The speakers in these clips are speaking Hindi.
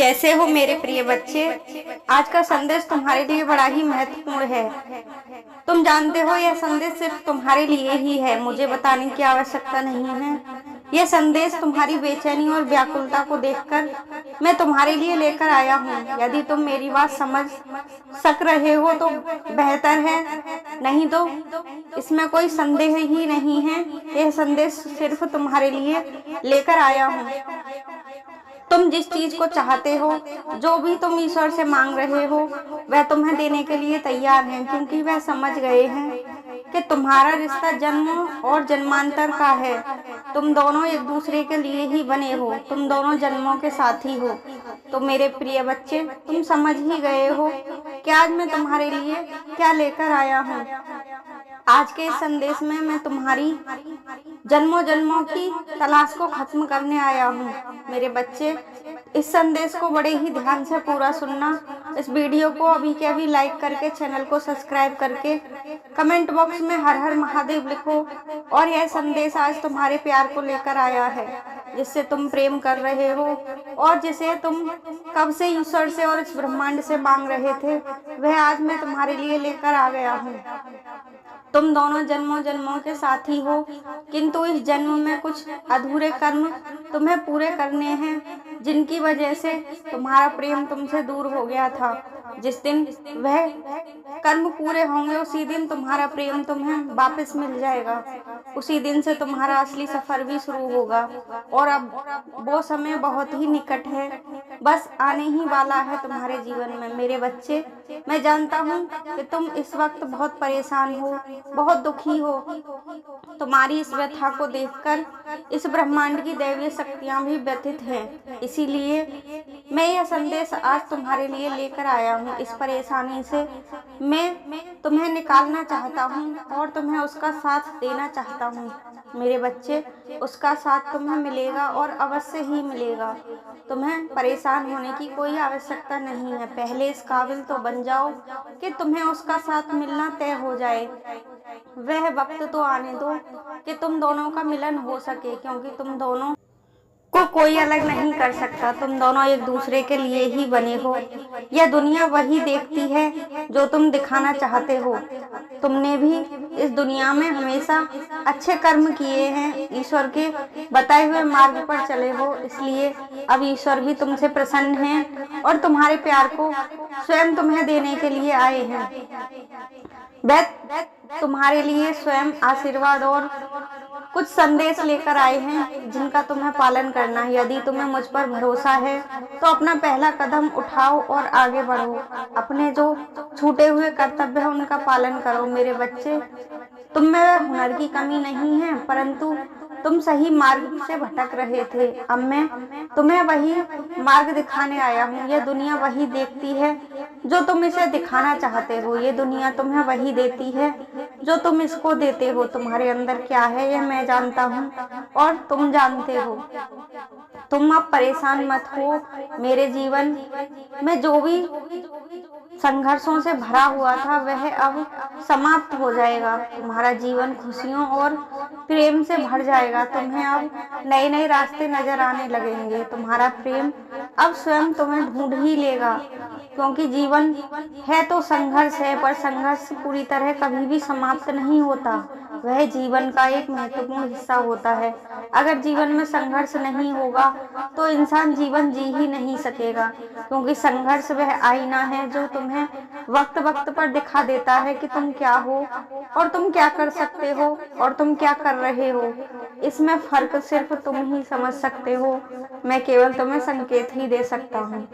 कैसे हो मेरे प्रिय बच्चे। आज का संदेश तुम्हारे लिए बड़ा ही महत्वपूर्ण है। तुम जानते हो यह संदेश सिर्फ तुम्हारे लिए ही है, मुझे बताने की आवश्यकता नहीं है। यह संदेश तुम्हारी बेचैनी और व्याकुलता को देखकर मैं तुम्हारे लिए लेकर आया हूँ। यदि तुम मेरी बात समझ सक रहे हो तो बेहतर है, नहीं तो इसमें कोई संदेह ही नहीं है। यह संदेश सिर्फ तुम्हारे लिए लेकर आया हूँ। तुम जिस चीज को चाहते हो, जो भी तुम ईश्वर से मांग रहे हो, वह तुम्हें देने के लिए तैयार हैं, क्योंकि वह समझ गए हैं कि तुम्हारा रिश्ता जन्म और जन्मांतर का है। तुम दोनों एक दूसरे के लिए ही बने हो, तुम दोनों जन्मों के साथी हो। तो मेरे प्रिय बच्चे, तुम समझ ही गए हो कि आज मैं तुम्हारे लिए क्या लेकर आया हूँ। आज के इस संदेश में मैं तुम्हारी जन्मों जन्मों की तलाश को खत्म करने आया हूँ। मेरे बच्चे, इस संदेश को बड़े ही ध्यान से पूरा सुनना। इस वीडियो को अभी के अभी लाइक करके, चैनल को सब्सक्राइब करके कमेंट बॉक्स में हर हर महादेव लिखो। और यह संदेश आज तुम्हारे प्यार को लेकर आया है, जिससे तुम प्रेम कर रहे हो और जिसे तुम कब से ईश्वर से और इस ब्रह्मांड से मांग रहे थे, वह आज मैं तुम्हारे लिए लेकर आ गया हूँ। तुम दोनों जन्मों जन्मों के साथी हो, किंतु इस जन्म में कुछ अधूरे कर्म तुम्हें पूरे करने हैं, जिनकी वजह से तुम्हारा प्रेम तुमसे दूर हो गया था। जिस दिन वह कर्म पूरे होंगे, उसी दिन तुम्हारा प्रेम तुम्हें वापस मिल जाएगा। उसी दिन से तुम्हारा असली सफर भी शुरू होगा। और अब वो समय बहुत ही निकट है, बस आने ही वाला है तुम्हारे जीवन में। मेरे बच्चे, मैं जानता हूँ कि तुम इस वक्त बहुत परेशान हो, बहुत दुखी हो। तुम्हारी इस व्यथा को देखकर इस ब्रह्मांड की दैवीय शक्तियाँ भी व्यथित हैं। इसीलिए मैं यह संदेश आज तुम्हारे लिए लेकर आया हूँ। इस परेशानी से मैं तुम्हें निकालना चाहता हूँ और तुम्हें उसका साथ देना चाहता हूँ। मेरे बच्चे, उसका साथ तुम्हें मिलेगा और अवश्य ही मिलेगा। तुम्हें परेशान होने की कोई आवश्यकता नहीं है। पहले इस काबिल तो बन जाओ कि तुम्हें उसका साथ मिलना तय हो जाए। वह वक्त तो आने दो कि तुम दोनों का मिलन हो सके, क्योंकि तुम दोनों को कोई अलग नहीं कर सकता। तुम दोनों एक दूसरे के लिए ही बने हो। यह दुनिया वही देखती है जो तुम दिखाना चाहते हो। तुमने भी इस दुनिया में हमेशा अच्छे कर्म किए हैं, ईश्वर के बताए हुए मार्ग पर चले हो, इसलिए अब ईश्वर भी तुमसे प्रसन्न हैं और तुम्हारे प्यार को स्वयं तुम्हें देने के लिए आए हैं। वह तुम्हारे लिए स्वयं आशीर्वाद और कुछ संदेश लेकर आए हैं, जिनका तुम्हें पालन करना है। यदि तुम्हें मुझ पर भरोसा है तो अपना पहला कदम उठाओ और आगे बढ़ो। अपने जो छूटे हुए कर्तव्य हैं उनका पालन करो। मेरे बच्चे, तुम में हुनर की कमी नहीं है, परंतु तुम सही मार्ग से भटक रहे थे। अब मैं तुम्हें वही मार्ग दिखाने आया हूँ। यह दुनिया वही देखती है जो तुम इसे दिखाना चाहते हो। ये दुनिया तुम्हें वही देती है जो तुम इसको देते हो। तुम्हारे अंदर क्या है यह मैं जानता हूँ और तुम जानते हो। तुम अब परेशान मत हो। मेरे जीवन में जो भी संघर्षों से भरा हुआ था वह अब समाप्त हो जाएगा। तुम्हारा जीवन खुशियों और प्रेम से भर जाएगा। तुम्हें अब नए नए रास्ते नजर आने लगेंगे। तुम्हारा प्रेम अब स्वयं तुम्हें ढूंढ ही लेगा, क्योंकि जीवन है तो संघर्ष है, पर संघर्ष पूरी तरह कभी भी समाप्त नहीं होता। वह जीवन का एक महत्वपूर्ण हिस्सा होता है। अगर जीवन में संघर्ष नहीं होगा तो इंसान जीवन जी ही नहीं सकेगा, क्योंकि संघर्ष वह आईना है जो तुम्हें वक्त वक्त पर दिखा देता है कि तुम क्या हो और तुम क्या कर सकते हो और तुम क्या कर रहे हो। इसमें फर्क सिर्फ तुम ही समझ सकते हो। मैं केवल तुम्हें संकेत ही दे सकता हूँ।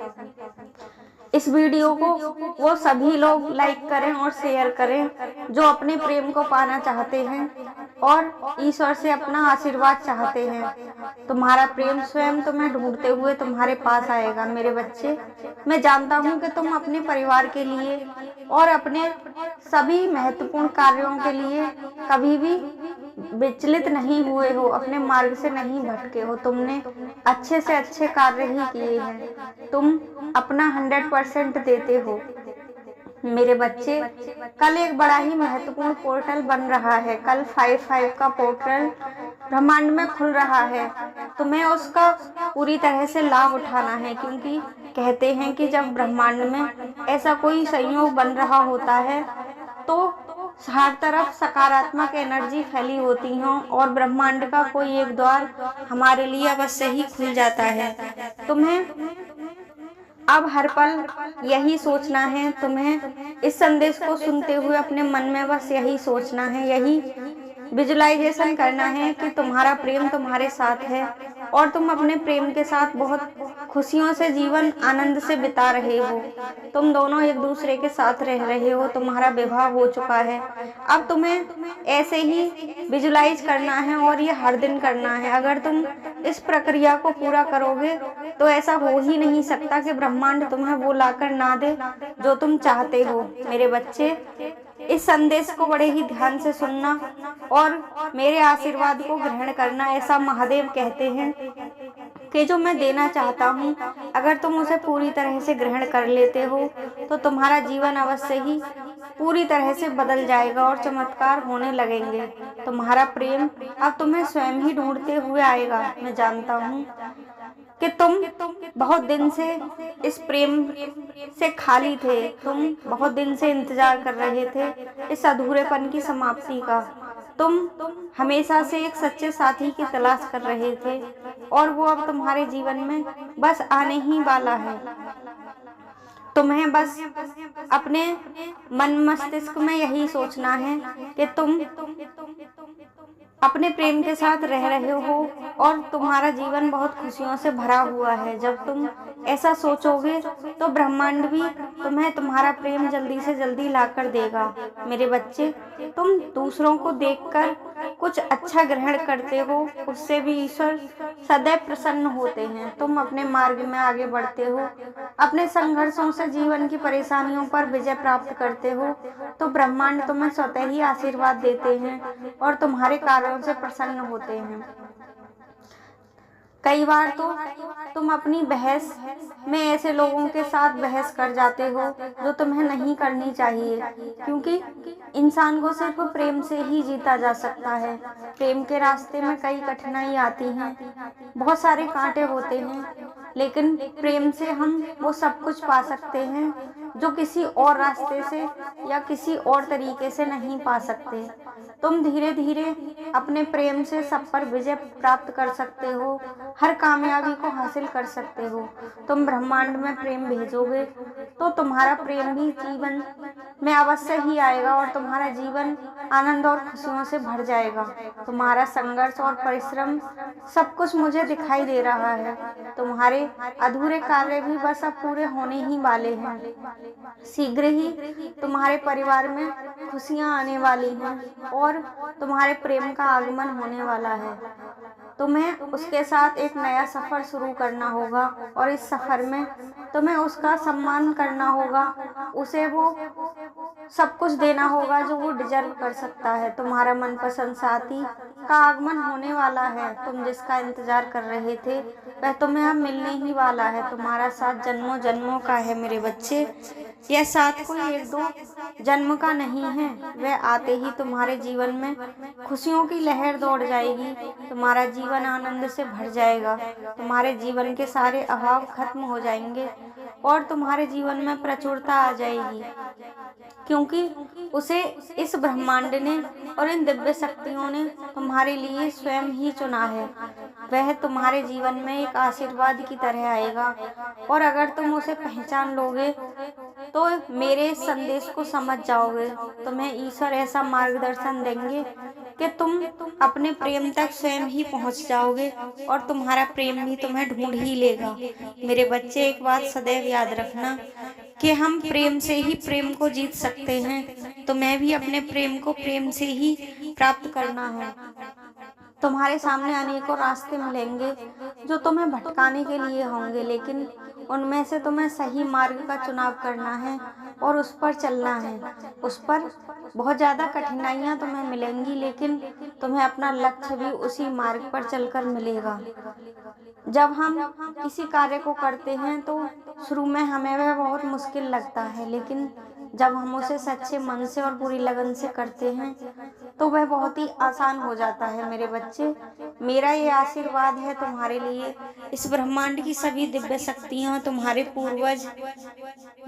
इस वीडियो को वो सभी लोग लाइक करें और शेयर करें जो अपने प्रेम को पाना चाहते हैं और ईश्वर से अपना आशीर्वाद चाहते हैं। तुम्हारा प्रेम स्वयं तुम्हें ढूंढते हुए तुम्हारे पास आएगा। मेरे बच्चे, मैं जानता हूँ कि तुम अपने परिवार के लिए और अपने सभी महत्वपूर्ण कार्यों के लिए कभी भी विचलित नहीं हुए हो, अपने मार्ग से नहीं भटके हो। तुमने अच्छे से अच्छे कार्य ही किए हैं। तुम अपना 100% देते हो। मेरे बच्चे, कल एक बड़ा ही महत्वपूर्ण पोर्टल बन रहा है। कल 5/5 का पोर्टल ब्रह्मांड में खुल रहा है। तुम्हें उसका पूरी तरह से लाभ उठाना है, क्योंकि कहते हैं कि जब ब्रह्मांड में ऐसा कोई संयोग बन रहा होता है तो हर तरफ सकारात्मक एनर्जी फैली होती है और ब्रह्मांड का कोई एक द्वार हमारे लिए अवश्य ही खुल जाता है। तुम्हें अब हर पल यही सोचना है, तुम्हें इस संदेश को सुनते हुए अपने मन में बस यही सोचना है, यही विजुलाइजेशन करना है कि तुम्हारा प्रेम तुम्हारे साथ है और तुम अपने प्रेम के साथ बहुत खुशियों से जीवन आनंद से बिता रहे हो। तुम दोनों एक दूसरे के साथ रह रहे हो, तुम्हारा विवाह हो चुका है। अब तुम्हें ऐसे ही विजुलाइज करना है और ये हर दिन करना है। अगर तुम इस प्रक्रिया को पूरा करोगे तो ऐसा हो ही नहीं सकता कि ब्रह्मांड तुम्हें वो लाकर ना दे जो तुम चाहते हो। मेरे बच्चे, इस संदेश को बड़े ही ध्यान से सुनना और मेरे आशीर्वाद को ग्रहण करना। ऐसा महादेव कहते हैं कि जो मैं देना चाहता हूँ, अगर तुम उसे पूरी तरह से ग्रहण कर लेते हो तो तुम्हारा जीवन अवश्य ही पूरी तरह से बदल जाएगा और चमत्कार होने लगेंगे। तुम्हारा प्रेम अब तुम्हें स्वयं ही ढूंढते हुए आएगा। मैं जानता हूँ कि तुम बहुत दिन से इस प्रेम से खाली थे, तुम बहुत दिन से इंतजार कर रहे थे इस अधूरेपन की समाप्ति का। तुम हमेशा से एक सच्चे साथी की तलाश कर रहे थे और वो अब तुम्हारे जीवन में बस आने ही वाला है। तुम्हें बस अपने मन मस्तिष्क में यही सोचना है कि तुम अपने प्रेम के साथ रह रहे हो और तुम्हारा जीवन बहुत खुशियों से भरा हुआ है। जब तुम ऐसा सोचोगे तो ब्रह्मांड भी तुम्हें तुम्हारा प्रेम जल्दी से जल्दी लाकर देगा। मेरे बच्चे, तुम दूसरों को देखकर कुछ अच्छा ग्रहण करते हो, उससे भी ईश्वर सदैव प्रसन्न होते हैं। तुम अपने मार्ग में आगे बढ़ते हो, अपने संघर्षों से जीवन की परेशानियों पर विजय प्राप्त करते हो तो ब्रह्मांड तुम्हें स्वतः ही आशीर्वाद देते हैं और तुम्हारे कार्यों से प्रसन्न होते हैं। कई बार तो तुम अपनी बहस में ऐसे लोगों के साथ बहस कर जाते हो जो तुम्हें नहीं करनी चाहिए, क्योंकि इंसान को सिर्फ प्रेम से ही जीता जा सकता है। प्रेम के रास्ते में कई कठिनाई आती हैं, बहुत सारे कांटे होते हैं, लेकिन प्रेम से हम वो सब कुछ पा सकते हैं जो किसी और रास्ते से या किसी और तरीके से नहीं पा सकते। तुम धीरे धीरे अपने प्रेम से सब पर विजय प्राप्त कर सकते हो, हर कामयाबी को हासिल कर सकते हो। तुम ब्रह्मांड में प्रेम भेजोगे तो तुम्हारा प्रेम भी जीवन में अवश्य ही आएगा और तुम्हारा जीवन आनंद और खुशियों से भर जाएगा। तुम्हारा संघर्ष और परिश्रम सब कुछ मुझे दिखाई दे रहा है। तुम्हारे अधूरे कार्य भी बस अब पूरे होने ही वाले हैं। शीघ्र ही तुम्हारे परिवार में खुशियां आने वाली हैं और तुम्हारे प्रेम का आगमन होने वाला है। तुम्हें उसके साथ एक नया सफर शुरू करना होगा और इस सफर में तुम्हें उसका सम्मान करना होगा, उसे वो सब कुछ देना होगा जो वो डिजर्व कर सकता है। तुम्हारा मनपसंद साथी का आगमन होने वाला है। तुम जिसका इंतजार कर रहे थे वह तुम्हें अब मिलने ही वाला है। तुम्हारा साथ जन्मों जन्मों का है मेरे बच्चे। यह साथ कोई एक दो जन्म का नहीं है, वह आते ही तुम्हारे जीवन में खुशियों की लहर दौड़ जाएगी। तुम्हारा जीवन आनंद से भर जाएगा, तुम्हारे जीवन के सारे अभाव खत्म हो जाएंगे और तुम्हारे जीवन में प्रचुरता आ जाएगी, क्योंकि उसे इस ब्रह्मांड ने और इन दिव्य शक्तियों ने तुम्हारे लिए स्वयं ही चुना है। वह तुम्हारे जीवन में एक आशीर्वाद की तरह आएगा और अगर तुम उसे पहचान लोगे तो मेरे संदेश को समझ जाओगे। तुम्हें ईश्वर ऐसा मार्गदर्शन देंगे कि तुम अपने प्रेम तक स्वयं ही पहुंच जाओगे और तुम्हारा प्रेम भी तुम्हें ढूंढ ही लेगा। मेरे बच्चे, एक बात सदैव याद रखना कि हम प्रेम से ही प्रेम को जीत सकते हैं। तुम्हें भी अपने प्रेम को प्रेम से ही प्राप्त करना है। तुम्हारे सामने अनेकों रास्ते मिलेंगे जो तुम्हें भटकाने के लिए होंगे, लेकिन उनमें से तुम्हें सही मार्ग का चुनाव करना है और उस पर चलना है। उस पर बहुत ज़्यादा कठिनाइयाँ तुम्हें मिलेंगी, लेकिन तुम्हें अपना लक्ष्य भी उसी मार्ग पर चलकर मिलेगा। जब हम किसी कार्य को करते हैं तो शुरू में हमें वह बहुत मुश्किल लगता है, लेकिन जब हम उसे सच्चे मन से और पूरी लगन से करते हैं तो वह बहुत ही आसान हो जाता है मेरे बच्चे। मेरा ये आशीर्वाद है तुम्हारे लिए। इस ब्रह्मांड की सभी दिव्य शक्तियाँ, तुम्हारे पूर्वज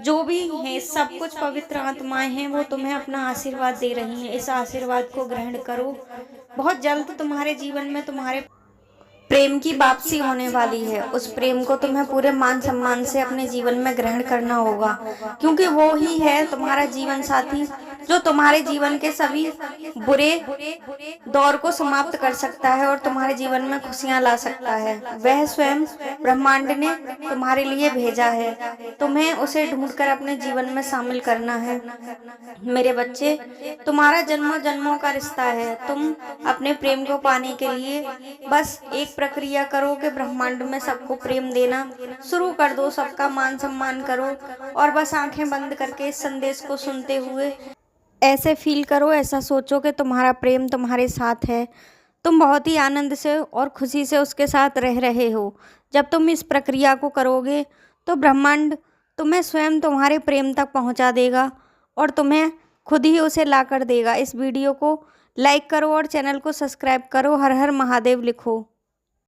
जो भी हैं, सब कुछ पवित्र आत्माएं हैं, वो तुम्हें अपना आशीर्वाद दे रही हैं। इस आशीर्वाद को ग्रहण करो। बहुत जल्द तुम्हारे जीवन में तुम्हारे प्रेम की वापसी होने वाली है। उस प्रेम को तुम्हें पूरे मान सम्मान से अपने जीवन में ग्रहण करना होगा, क्योंकि वो ही है तुम्हारा जीवन साथी जो तुम्हारे जीवन के सभी बुरे दौर को समाप्त कर सकता है और तुम्हारे जीवन में खुशियां ला सकता है। वह स्वयं ब्रह्मांड ने तुम्हारे लिए भेजा है। तुम्हें उसे ढूंढकर अपने जीवन में शामिल करना है। मेरे बच्चे, तुम्हारा जन्मों जन्मों का रिश्ता है। तुम अपने प्रेम को पाने के लिए बस एक प्रक्रिया करो कि ब्रह्मांड में सबको प्रेम देना शुरू कर दो। सबका मान सम्मान करो और बस आंखें बंद करके इस संदेश को सुनते हुए ऐसे फील करो, ऐसा सोचो कि तुम्हारा प्रेम तुम्हारे साथ है। तुम बहुत ही आनंद से और खुशी से उसके साथ रह रहे हो। जब तुम इस प्रक्रिया को करोगे तो ब्रह्मांड तुम्हें स्वयं तुम्हारे प्रेम तक पहुंचा देगा और तुम्हें खुद ही उसे ला कर देगा। इस वीडियो को लाइक करो और चैनल को सब्सक्राइब करो। हर हर महादेव लिखो।